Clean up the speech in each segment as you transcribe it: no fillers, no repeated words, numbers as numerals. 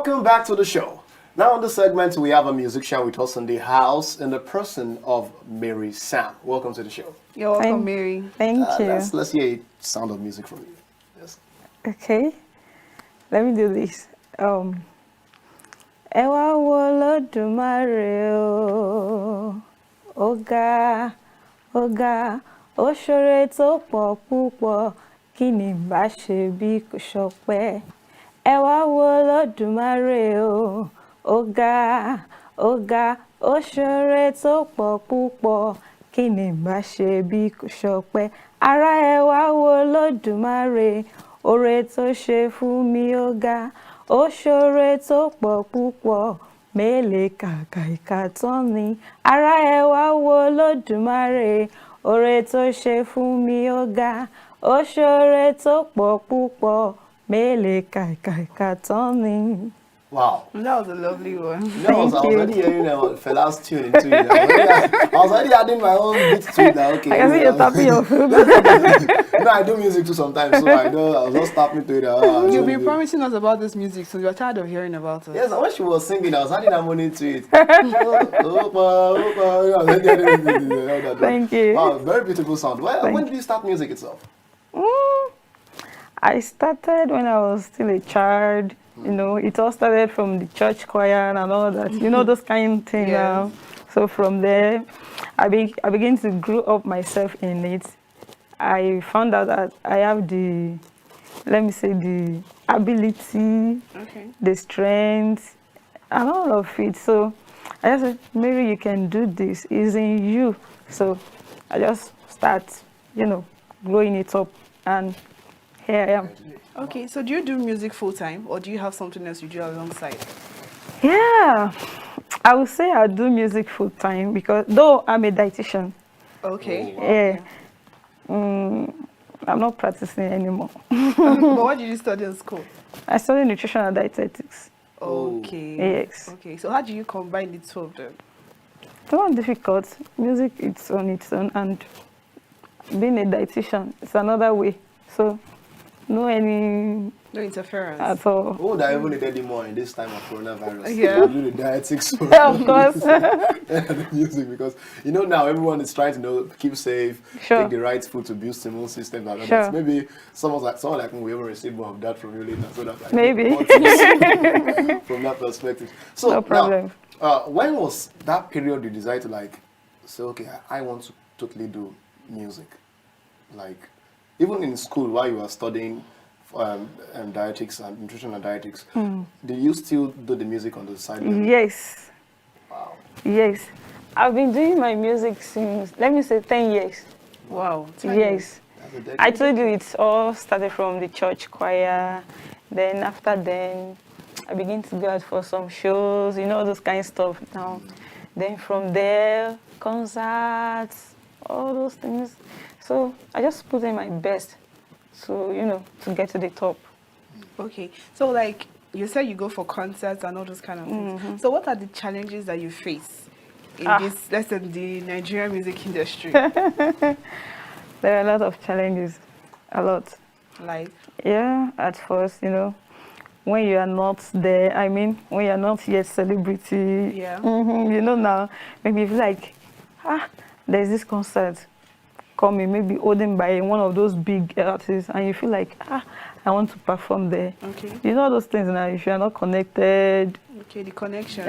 Welcome back to the show. Now on this segment, we have a musician with us in the house in the person of Mary Sam. Welcome to the show. You're welcome, Mary. Thank you. Let's hear a sound of music from you. Yes. Okay, let me do this. Ewa Wolodumare Oga, Oga, Oshore to po pupo, kini ba se bi ko sope. Ewa Wolodumare Oga, Oga, Oshore to po pupo, kini ba se bi ko sope. Ara Ewa Wolodumare, ore to se fún mi Oga. Oshore to po pupo, mele kàkà tán ni. Ara Ẹwà Olódùmarè, ore to ṣe fún mi Ọ̀gá. Oshore to po pupo, mele kàkà tán ni. Wow. That was a lovely one. I was already hearing Fela's tune into it. I was already adding my own beat to it. Okay, I can see you're tapping your foot. I do music too sometimes, so I was just tapping to it. You'll be promising us about this music, so you're tired of hearing about it. Yes, when she was singing, I was adding that money to it. Thank you. Wow, very beautiful sound. When did you start music itself? I started when I was still a child. You know, it all started from the church choir and all that. You know, those kind of things. Yeah. So from there, I began to grow up myself in it. I found out that I have the, let me say, the ability, the strength, and all of it. So I just said, maybe you can do this. It's in you. So I just start, you know, growing it up, and here I am. Okay, so do you do music full time, or do you have something else you do alongside? Yeah, I would say I do music full time because though I'm a dietitian. Okay. Yeah. I'm not practicing anymore. But what did you study in school? I studied nutrition and dietetics. Okay. Yes. Okay, so how do you combine the two of them? It's not difficult. Music, it's on its own, and being a dietitian, it's another way. So, no interference at all. Who would I even need anymore in this time of coronavirus? Yeah. Do the dietetics. Of course. The music, because you know now everyone is trying to keep safe, take the right food to boost the immune system. And Sure. Maybe someone like me, we will receive more of that from you later, so that Maybe. from that perspective. So No problem. now, when was that period you decided to say, okay, I want to totally do music, even in school while you were studying dietetics and nutrition and dietetics, did you still do the music on the side? Yes. Wow. Yes. I've been doing my music since, let me say, 10 years. Wow. 10 years. I told you it all started from the church choir. Then after then, I began to go out for some shows, you know, those kind of stuff now. Then from there, concerts, all those things. So I just put in my best to, you know, to get to the top. Okay, so you said you go for concerts and all those kind of things. So what are the challenges that you face in this, let's say, the Nigerian music industry? There are a lot of challenges, a lot. Like? Yeah, at first, you know, when you are not there, when you are not yet celebrity, you know now, maybe if there's this concert coming, maybe holding by one of those big artists, and you feel like, I want to perform there. Okay. You know those things now, if you are not connected. Okay, the connection.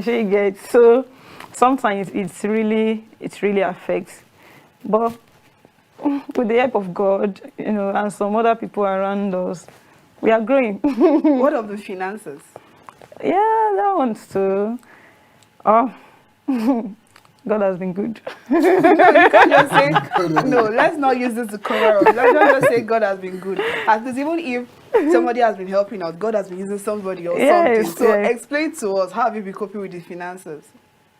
She gets. So sometimes it really affects. But with the help of God, you know, and some other people around us, we are growing. What of the finances? Yeah, that one's too. God has been good. No, you can't just say, no, let's not use this to cover up. Let's not just say God has been good. At least even if somebody has been helping out, God has been using somebody or something. So explain to us, how have you been coping with the finances?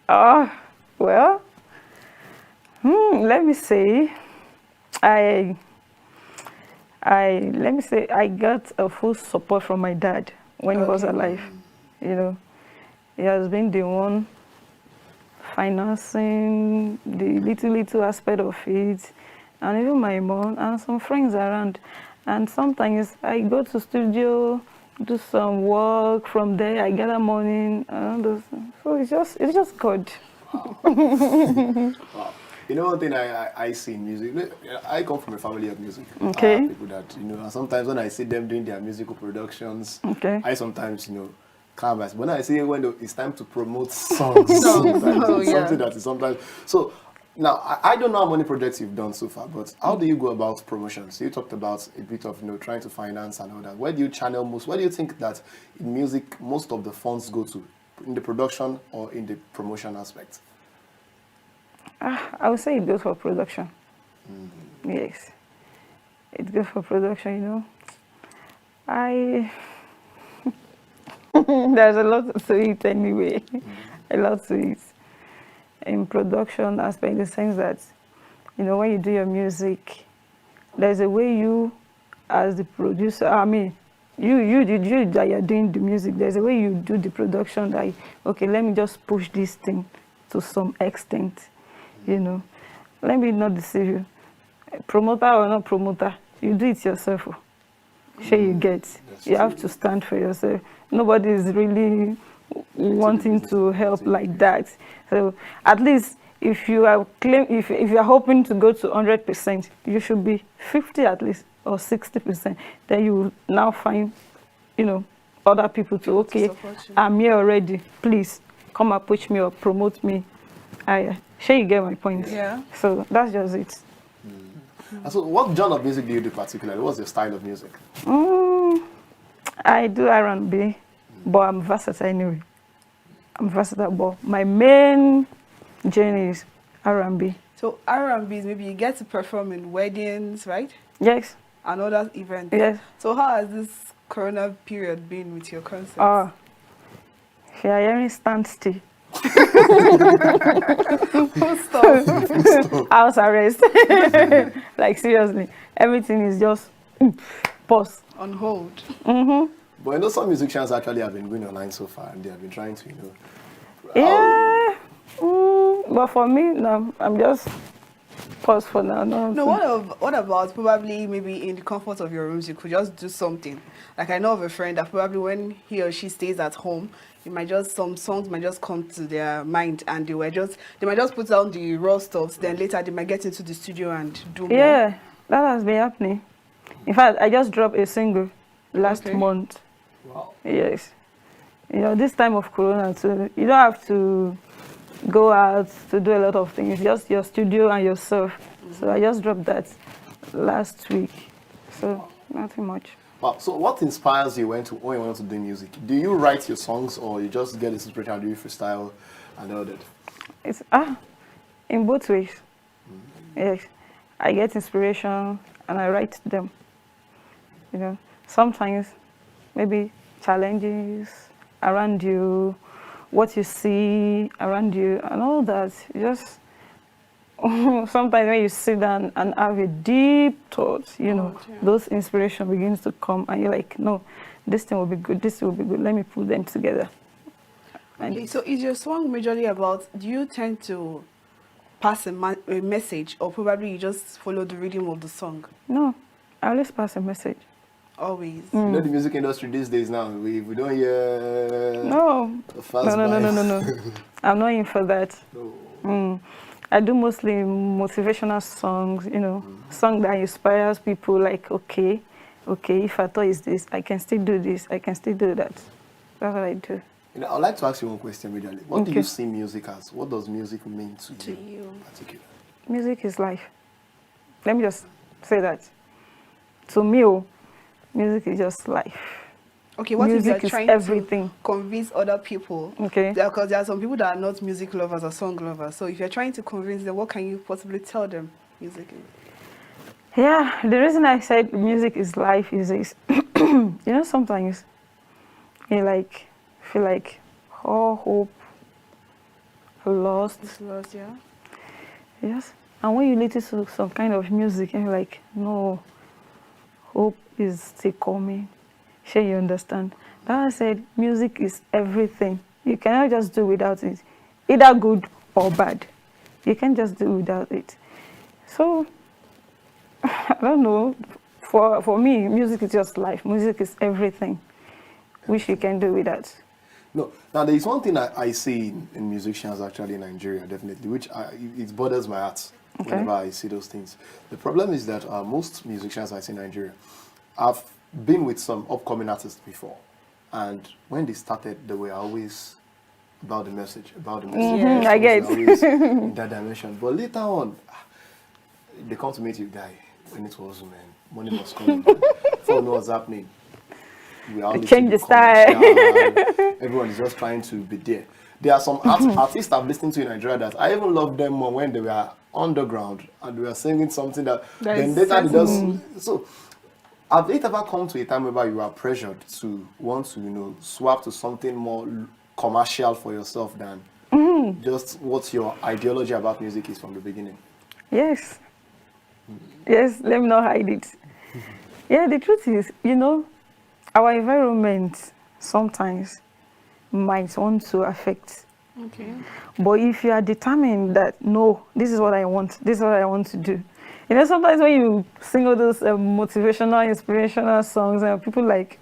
Well, let me say, I got a full support from my dad when he was alive. You know, he has been the one financing the little aspect of it, and even my mom and some friends around. And sometimes I go to studio, do some work. From there, I gather money. So it's just good. Wow. You know, one thing I see in music, I come from a family of music. Okay. People that, sometimes when I see them doing their musical productions, I sometimes, calm myself. When I see when it's time to promote songs, something that is sometimes. So now, I don't know how many projects you've done so far, but how do you go about promotions? You talked about a bit of, trying to finance and all that. Where do you channel most? Where do you think that in music, most of the funds go to? In the production or in the promotion aspect? I would say it goes for production. Yes. It goes for production, There's a lot to it anyway. A lot to it. In production aspect, in the sense that, when you do your music, there's a way you, as the producer, you that you're doing the music, there's a way you do the production that, okay, let me just push this thing to some extent, Let me not deceive you. Promoter or not promoter, you do it yourself. Sure you get. You have to stand for yourself. Nobody is really wanting to help like that. So at least if you are if you are hoping to go to 100%, you should be 50 at least or 60%. Then you will now find, other people to, okay, I'm here already. Please come approach me or promote me. Sure you get my point. Yeah. So that's just it. So what genre of music do you do particularly? What's your style of music? I do R&B, but I'm versatile anyway. I'm versatile, but my main journey is R&B. So R&B is maybe you get to perform in weddings, right? Yes. And other events. Yes. So how has this Corona period been with your concerts? If you are hearing standstill. Stop. House arrest. Like seriously, everything is just pause. On hold. But some musicians actually have been going online so far, and they have been trying to, Yeah. But for me, no, I'm just pause for now. No, what about probably maybe in the comfort of your rooms, you could just do something. Like I know of a friend that probably when he or she stays at home, some songs might just come to their mind, and they might just put down the raw stuff. Then later they might get into the studio and do more. Yeah, that has been happening. In fact, I just dropped a single last month. Wow. Yes. This time of Corona too, you don't have to go out to do a lot of things. Just your studio and yourself. So I just dropped that last week. So nothing much. Wow. So what inspires you when you want to do music? Do you write your songs, or you just get inspiration and do freestyle and all that? It's in both ways. Yes. I get inspiration and I write them. Sometimes maybe challenges around you, what you see around you and all that. Just sometimes when you sit down and have a deep thought, those inspiration begins to come and you're like, no, this thing will be good, this will be good, let me put them together. Okay, so is your song majorly about, do you tend to pass a message, or probably you just follow the rhythm of the song? No, I always pass a message. Always. The music industry these days now, we don't hear no. I'm not in for that. No. I do mostly motivational songs, song that inspires people, like, okay, if I thought it's this, I can still do this, I can still do that. That's what I do. I'd like to ask you one question immediately. What do you see music as? What does music mean to you in particular? Music is life. Let me just say that. To me, music is just life. Okay, what music if you're trying everything. to convince other people? Okay. Because there are some people that are not music lovers or song lovers. So if you're trying to convince them, what can you possibly tell them musically? Yeah, the reason I said music is life is this. Sometimes you feel like all hope lost. It's lost, yeah. Yes. And when you listen to some kind of music and you're like, no, hope is still coming. Sure, you understand? That I said, music is everything. You cannot just do without it, either good or bad. You can't just do without it. So, I don't know. For me, music is just life. Music is everything. which you can do with that. No. Now, there is one thing I see in musicians actually in Nigeria, definitely, which it bothers my heart whenever I see those things. The problem is that most musicians I see in Nigeria have been with some upcoming artists before. And when they started, they were always about the message, Mm-hmm, I get always in that dimension. But later on, they come to meet you, guy, when it was, man, money must come in. Before you know what's happening, we are change the style. Everyone is just trying to be there. There are some artists I've listened to in Nigeria that I even love them more when they were underground and they were singing something that then later they just so. Have it ever come to a time where you are pressured to want to, swap to something more commercial for yourself than just what your ideology about music is from the beginning? Yes. Yes, let me not hide it. Yeah, the truth is, our environment sometimes might want to affect. Okay. But if you are determined that, no, this is what I want, this is what I want to do. Sometimes when you sing all those motivational, inspirational songs, and people like,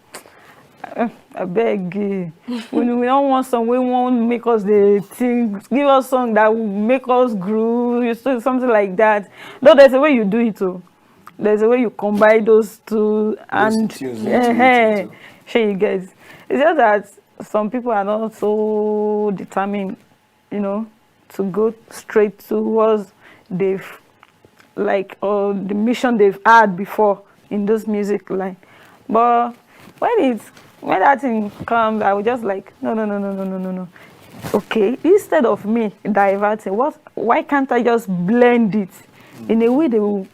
I beg you, when we don't want song, we won't make us the thing, give us a song that will make us groove, something like that. Though there's a way you do it too. There's a way you combine those two, and sure you get. It's just that some people are not so determined, to go straight towards the mission they've had before in this music line. But when that thing comes, I was just like, no. Okay, instead of me diverting, why can't I just blend it in a way they will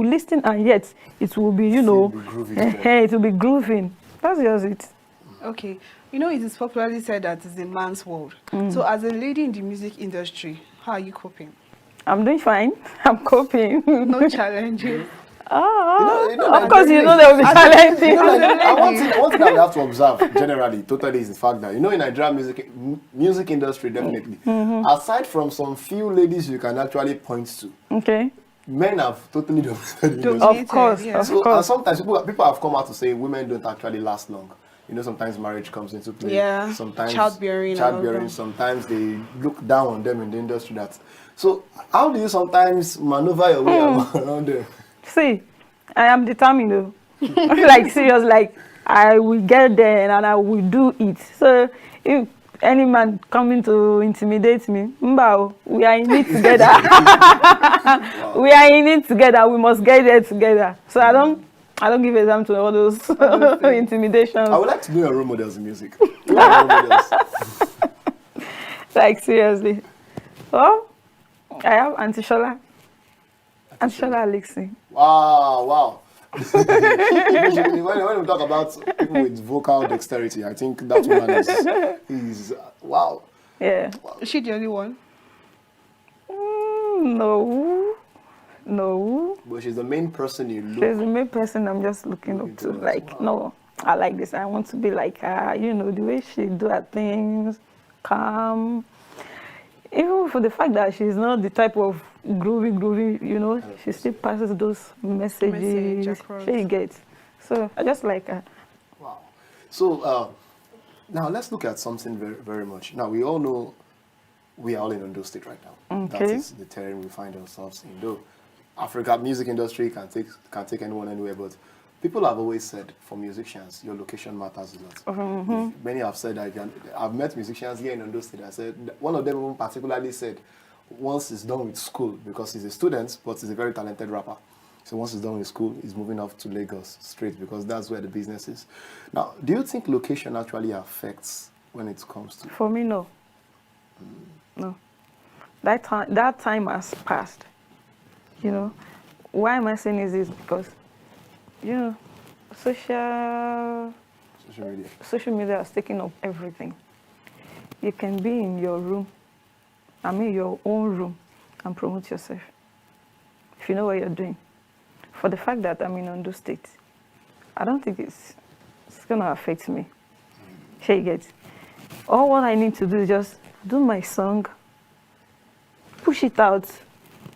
listen, and yet it will be, it will be grooving. That's just it. Okay. It is popularly said that it's a man's world. So as a lady in the music industry, how are you coping? I'm doing fine. I'm coping. No challenges. Of course, there will be challenges. One thing that we have to observe generally, totally, is the fact that, in Nigerian music industry, definitely, aside from some few ladies you can actually point to, men have totally dominated the industry. Of course, yeah. And sometimes people have come out to say women don't actually last long. Sometimes marriage comes into play. Yeah. Sometimes childbearing. Sometimes they look down on them in the industry. So how do you sometimes maneuver your way around them? See, I am determined though. Like serious, I will get there and I will do it. So if any man coming to intimidate me, we are in it together. Wow. We are in it together. We must get there together. So I don't give exam to all those intimidations. I would like to know your role models in music. Who are your role models? Seriously. Well, I have Auntie Shola. Auntie Shola Alexi. Wow. when we talk about people with vocal dexterity, I think that woman is wow. Yeah. Wow. Is she the only one? No. But she's the main person you look. She's the main person I'm just looking up to. No, I like this. I want to be like her. The way she do her things, calm. Even for the fact that she's not the type of groovy, she still passes those messages she gets. So I just like her. Wow. So now let's look at something very, very much. Now we all know we are all in Ondo State right now. Okay. That is the terrain we find ourselves in. Though Africa music industry can take anyone anywhere, but people have always said for musicians, your location matters a lot. Many have said that. I've met musicians here in Ondo State. I said one of them particularly said, once he's done with school, because he's a student, but he's a very talented rapper. So once he's done with school, he's moving off to Lagos straight because that's where the business is. Now, do you think location actually affects when it comes to? For me, no. No. That time has passed. Why am I saying this? Because, social media has taken up everything. You can be in your room, your own room, and promote yourself. If you know what you're doing. For the fact that I'm in Ondo State, I don't think it's going to affect me. You get? All what I need to do is just do my song, push it out,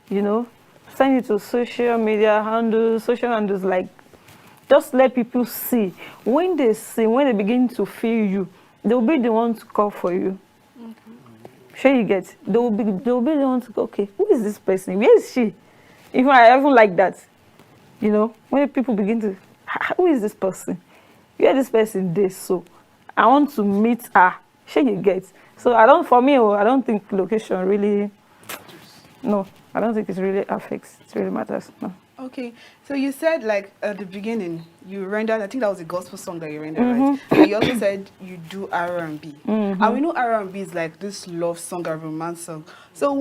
send it to social media handles, social handles like Just let people see. When they see, when they begin to feel you, they'll be the one to call for you. Sure you get. They'll be the one to go, okay, who is this person? Where is she? Even I even like that. You know, when people begin to, who is this person? Where this person is? So I want to meet her. Sure you get. So I don't think location really, no, I don't think it really affects, it really matters, no. Okay, so you said like at the beginning you rendered, I think that was a gospel song that you rendered, right? And you also said you do R&B. And we know R&B is like this love song and romance song. So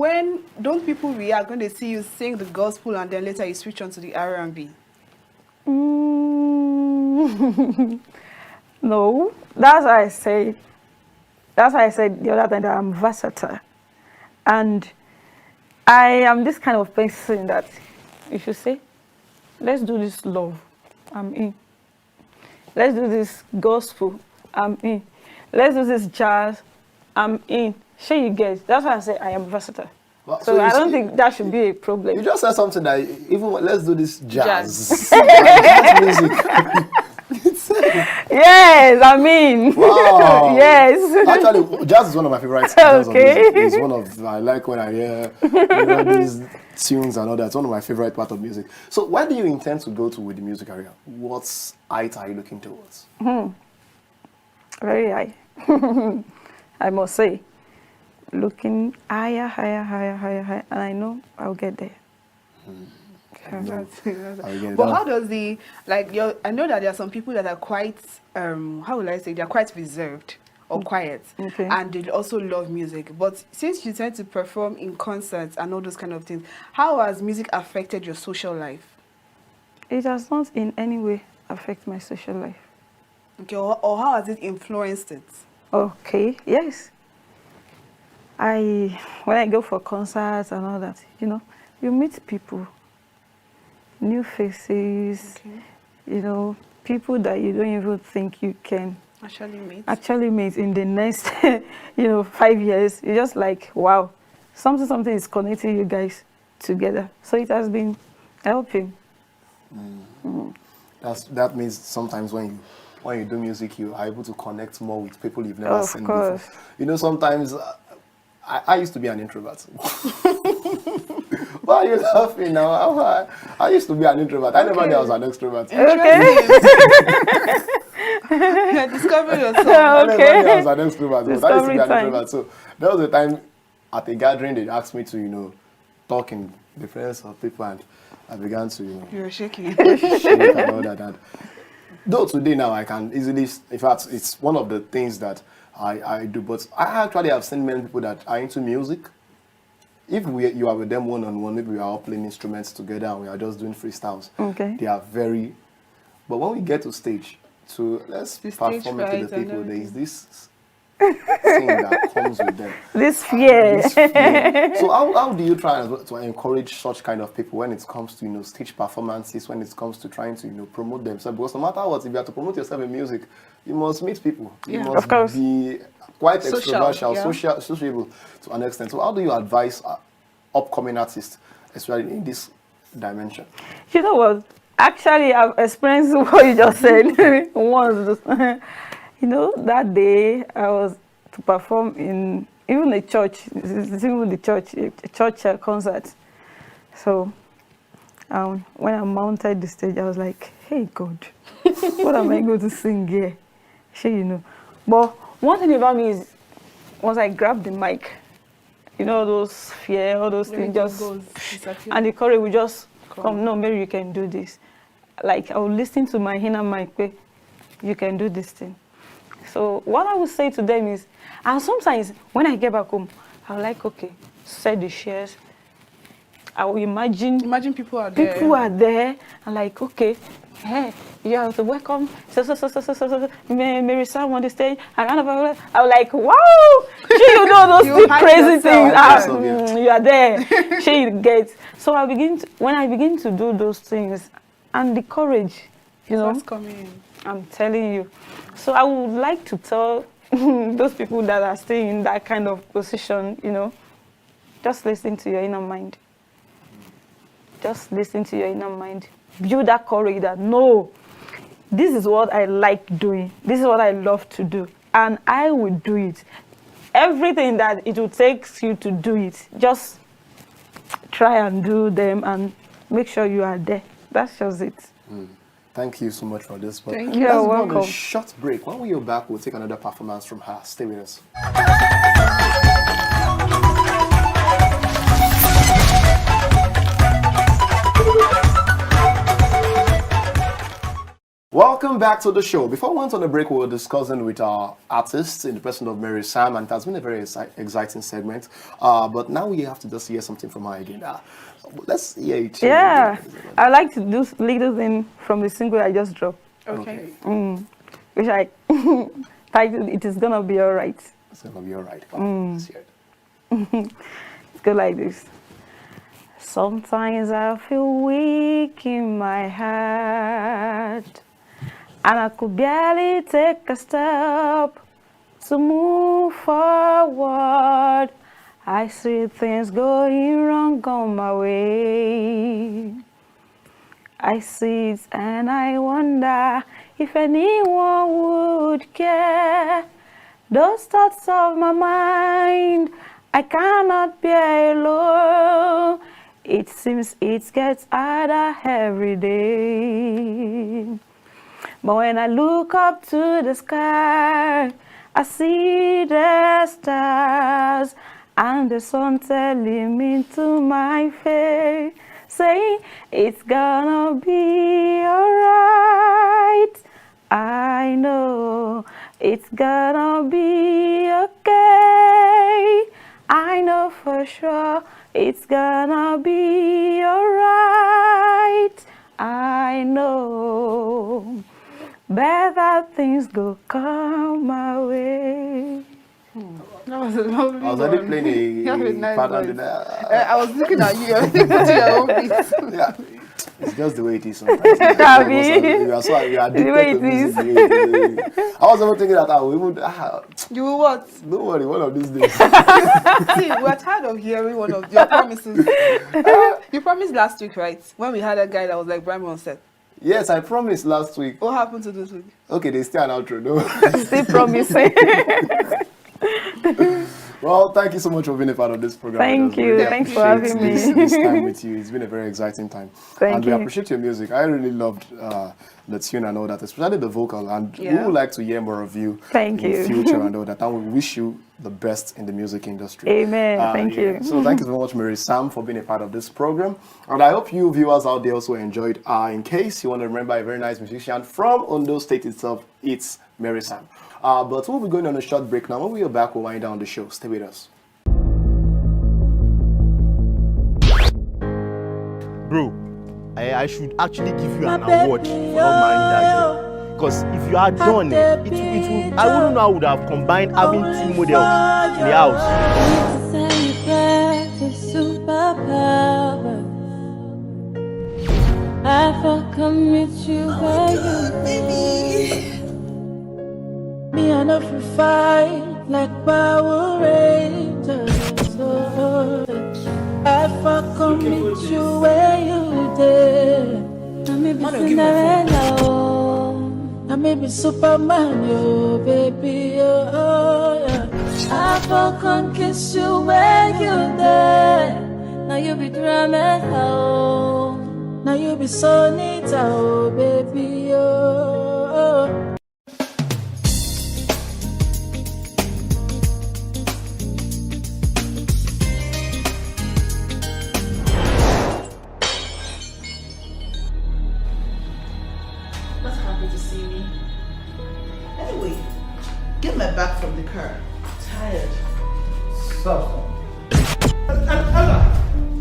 don't people react when they see you sing the gospel and then later you switch on to the R&B? No, that's why I said the other time that I'm versatile. And I am this kind of person that if you say, let's do this love, I'm in. Let's do this gospel, I'm in. Let's do this jazz, I'm in. Sure you get. That's why I say I am versatile. Well, so I don't think that should be a problem. You just said something that let's do this jazz. Jazz music. Yes, I mean. Wow. Yes. Actually, jazz is one of my favorites. Okay. It's one of, I like when I hear these tunes and all that. It's one of my favorite part of music. So where do you intend to go to with the music career? What height are you looking towards? Very high. I must say. Looking higher, and I know I'll get there. But how does I know that there are some people that are quite, how will I say, they're quite reserved or quiet, and they also love music. But since you tend to perform in concerts and all those kind of things, how has music affected your social life? It has not in any way affected my social life. Okay, or how has it influenced it? Okay, yes. When I go for concerts and all that, you meet people, new faces, people that you don't even think you can actually meet in the next, 5 years. You're just like, wow, something is connecting you guys together. So it has been helping. That means sometimes when you do music, you are able to connect more with people you've never seen before. Sometimes I used to be an introvert. Why are you laughing now? I used to be an introvert. I never knew I was an extrovert. You're discovering yourself. I never knew I was an extrovert. But I used to be an introvert. So there was a time at a gathering they asked me to, talk in the presence of people, and I began to, You were shaking. shake and all that. And though today now I can easily, in fact, it's one of the things that I do, but I actually have seen many people that are into music. If you are with them one-on-one, maybe we are all playing instruments together and we are just doing freestyles. Okay. They are very, but when we get to stage, let's perform it to the people, there is this thing that comes with them. This fear. So how do you try to encourage such kind of people when it comes to stage performances, when it comes to trying to promote themselves? Because no matter what, if you have to promote yourself in music, you must meet people. You must be quite extroverted, sociable to an extent. So how do you advise upcoming artists, especially in this dimension? You know what? Actually, I've experienced what you just said once. That day I was to perform in even a church, a church concert. So when I mounted the stage, I was like, hey God, what am I going to sing here? But one thing about me is once I grab the mic, those fear, all those things and the courage will just come. No, maybe you can do this. Like I will listen to my inner mic, you can do this thing. So what I would say to them is, and sometimes when I get back home, I'm like, okay, set the shares. I will imagine people are there. People are there. I'm like, okay, hey, you have to welcome Mary Sam on the stage. And I'm like, wow, those crazy things. You are there. She gets. So when I begin to do those things, and the courage, I'm telling you. So I would like to tell those people that are still in that kind of position, just listen to your inner mind. Just listen to your inner mind. Build that courage that, no, this is what I like doing. This is what I love to do. And I will do it. Everything that it will take you to do it, just try and do them and make sure you are there. That's just it. Thank you so much for this. But Thank you. You're welcome. On a short break. When we are back, we'll take another performance from her. Stay with us. Welcome back to the show. Before we went on the break, we were discussing with our artists in the person of Mary Sam, and it has been a very exciting segment. But now we have to just hear something from her again. Let's hear it. Yeah, I like to do little thing from the single I just dropped. Okay. Which I titled "It Is Gonna Be Alright." It's gonna be alright. Let's hear it. It's good like this. Sometimes I feel weak in my heart, and I could barely take a step to move forward. I see things going wrong on my way. I see it and I wonder if anyone would care. Those thoughts of my mind, I cannot bear alone. It seems it gets harder every day. But when I look up to the sky, I see the stars and the sun telling me to my face, saying it's gonna be alright. I know it's gonna be okay. I know for sure it's gonna be alright. I know better things will come my way. That was a lovely I was already playing a nice pattern. I was looking at you. I was putting your own beats. Yeah. It's just the way it is sometimes. We are addicted to music. I was even thinking that we would. You will what? Don't worry, one of these days. See, we're tired of hearing one of your promises. You promised last week, right? When we had a guy that was like Brian on set. Yes, I promised last week. What happened to this week? Okay, they still an outro, no? Still promising. Well, thank you so much for being a part of this program. Thank you. Thanks for having me. This time with you. It's been a very exciting time. Thank you. We appreciate your music. I really loved the tune and all that, especially the vocal. And we would like to hear more of you in the future and all that. And we wish you the best in the music industry. Amen. Thank you. So thank you so much, Mary Sam, for being a part of this program. And I hope you viewers out there also enjoyed. In case you want to remember a very nice musician from Ondo State itself, it's Mary Sam. But we'll be going on a short break now. When we are back, we'll wind down the show. Stay with us. Bro, I should actually give you an award for not marrying that girl. Because if you had done it would, I wouldn't know I would have combined having two models in the house. I fucking with you, baby. Me and a free fight like Power Rangers. I fucking with you where you did. I may be Cinderella, I may be Superman, yo, baby, oh, yeah. I fucking kiss you where you did. Now you be drama, oh. Now you be so neat, oh, baby, oh. Not happy to see me. Anyway, get my bag from the car. I'm tired. Stop.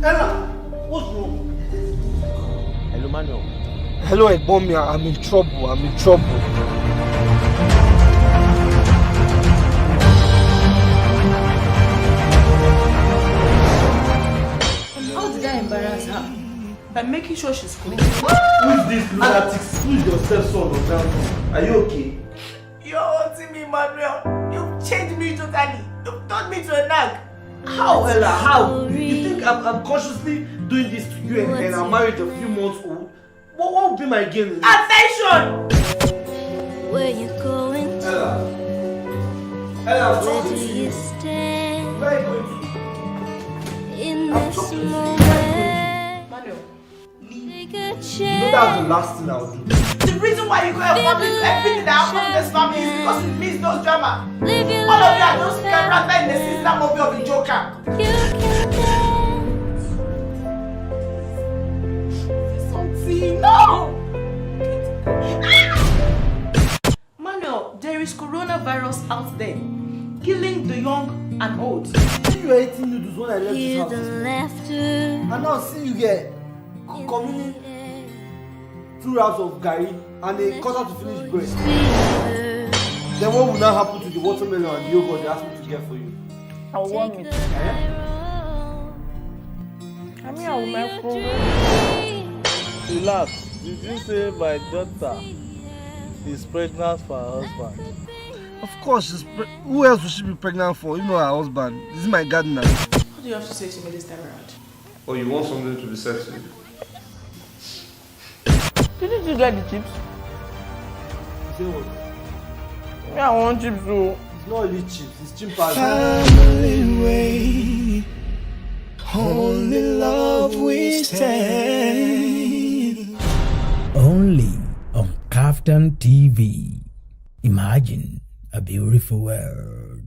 Ella, what's wrong? Hello, Manuel. Hello, Egbomi. I'm in trouble. I'm in trouble. How did I embarrass her? By making sure she's clean. Who's this lunatic? Who's your stepson or grandson? Are you okay? You're haunting me, Manuel. You've changed me totally. You've turned me to a nag. How, Ella? How? You think I'm consciously doing this to you and I'm married a few months old? What would be my game? Attention! Where you going? Ella, I'm Where talking do to you you. stand Where are you going in this moment? Manuel, Take a to? You know chance. that's the last thing I'll do. the reason why you go and publish everything that happened in this family is because it means no drama. Live your All of you are life just character in the season movie of the Joker. You can dance. Something, no! Manuel, there is coronavirus out there, killing the young and old. You were eating noodles when I left this Hear house. the this morning. laughter And now see you get coming 2 wraps of curry and a quarter to finish bread. Then what will now happen to the watermelon and the yogurt they asked me to get for you? I want me to. I mean, I will make food. Relax. Did you say my daughter is pregnant for her husband? Of course, who else would she be pregnant for? You know her husband. This is my gardener. What do you have to say to me this time around? Or you want something to be said to you? Didn't you get the chips? You say what? Yeah, I want chips too. It's not really chips, it's chimpanzee. Family way, only love we stand. Only on KAFTAN TV. Imagine a beautiful world.